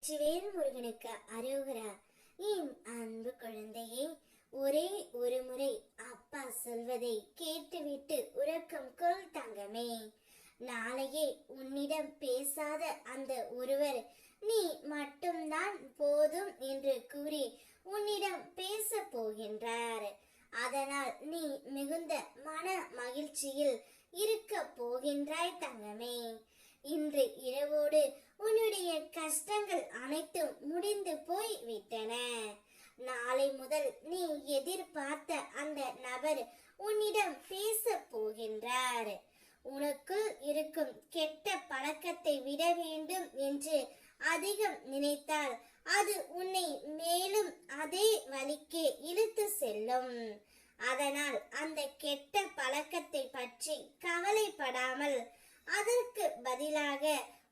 வெற்றிவேல் முருகனுக்கு அரோகரா. என் அன்பு குழந்தையே, ஒரே ஒரு முறை அப்பா சொல்வதை கேட்டுவிட்டு உறக்கம் கொள் தங்கமே. நாளையே உன்னிடம் பேசாத அந்த ஒருவர் நீ மட்டும்தான் போதும் என்று கூறி உன்னிடம் பேச போகின்றார். அதனால் நீ மிகுந்த மன மகிழ்ச்சியில் இருக்க போகின்றாய் தங்கமே. இன்று இரவோடு உன்னுடைய கஷ்டங்கள் அனைத்தும் முடிந்து போய் விட்டன. நாளை முதல் நீ எதிர்பார்த்த அந்த நபர் உன்னிடம் பேச போகின்றார். உனக்குள் இருக்கும் கெட்ட பழக்கத்தை விட வேண்டும் என்று அதிகம் நினைத்தால் அது உன்னை மேலும் அதே வழிக்கு இழுத்து செல்லும். அதனால் அந்த கெட்ட பழக்கத்தை பற்றி கவலைப்படாமல் அதற்கு பதிலாக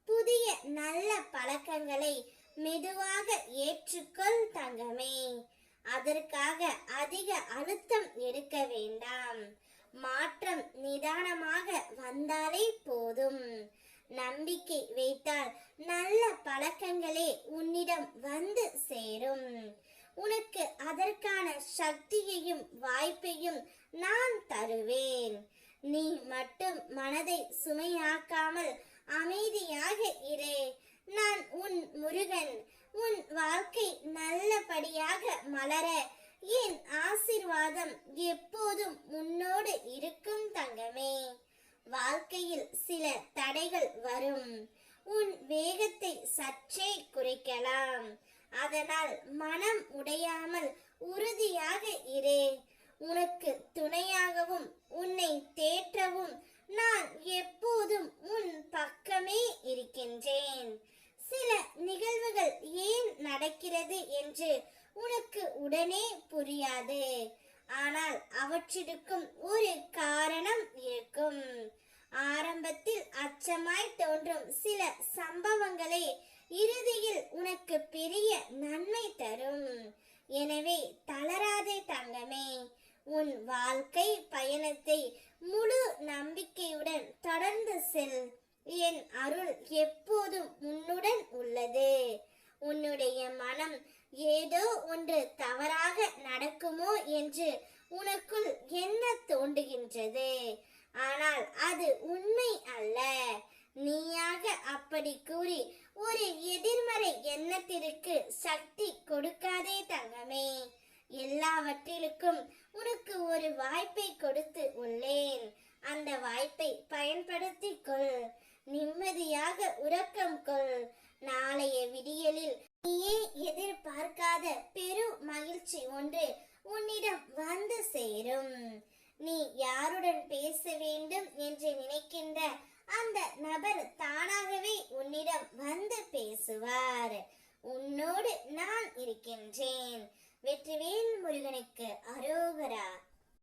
புதிய நல்ல பழக்கங்களை மெதுவாக ஏற்றுக்கொள் தங்கமே. அதற்காக அதிக அழுத்தம் எடுக்க வேண்டாம். மாற்றம் நிதானமாக வந்தாலே போதும். நம்பிக்கை வைத்தால் நல்ல பழக்கங்களே உன்னிடம் வந்து சேரும். உனக்கு அதற்கான சக்தியையும் வாய்ப்பையும் நான் தருவேன். நீ மட்டும் மனதை சுமையாக்காமல் அமைதியாக இரு. நான் உன் முருகன். உன் வாழ்க்கை நல்லபடியாக மலர என் ஆசீர்வாதம் எப்போதும் உன்னோடு இருக்கும் தங்கமே. வாழ்க்கையில் சில தடைகள் வரும். உன் வேகத்தை சற்றே குறைக்கலாம். அதனால் மனம் உடையாமல் உறுதியாக இரு. உனக்கு துணையாகவும் உன்னை தேற்றவும் நான் எப்போதும் உன் பக்கமே இருக்கின்றேன். சில நிகழ்வுகள் ஏன் நடக்கிறது என்று உனக்கு உடனே புரியாது. ஆனால் அவற்றிற்கும் ஒரு காரணம் இருக்கும். ஆரம்பத்தில் அச்சமாய் தோன்றும் சில சம்பவங்களே இறுதியில் உனக்கு பெரிய நன்மை தரும். எனவே தளராதே தங்கமே. உன் வாழ்க்கை பயணத்தை முழு நம்பிக்கையுடன் தொடர்ந்து செல். என் அருள் எப்போதும் உன்னுடன் உள்ளது. உன்னுடைய மனம் ஏதோ ஒன்று தவறாக நடக்குமோ என்று உனக்குள் என்ன தோன்றுகின்றது. ஆனால் அது உண்மை அல்ல. நீயாக அப்படி கூறி ஒரு எதிர்மறை எண்ணத்திற்கு சக்தி கொடுக்காதே தங்கமே. எல்லாவற்றிற்கும் உனக்கு ஒரு வாய்ப்பை கொடுத்து உள்ளேன். அந்த வாய்ப்பை பயன்படுத்திக் கொள். நிம்மதியாக உறக்கம் கொள். நாளைய விடியலில் நீயே எதிர்பார்க்காத பெரும் மகிழ்ச்சி ஒன்று உன்னிடம் வந்து சேரும். நீ யாருடன் பேச வேண்டும் என்று நினைக்கின்ற அந்த நபர் தானாகவே உன்னிடம் வந்து பேசுவார். உன்னோடு நான் இருக்கின்றேன். வெற்றிவேல் முருகனுக்கு அரோகரா.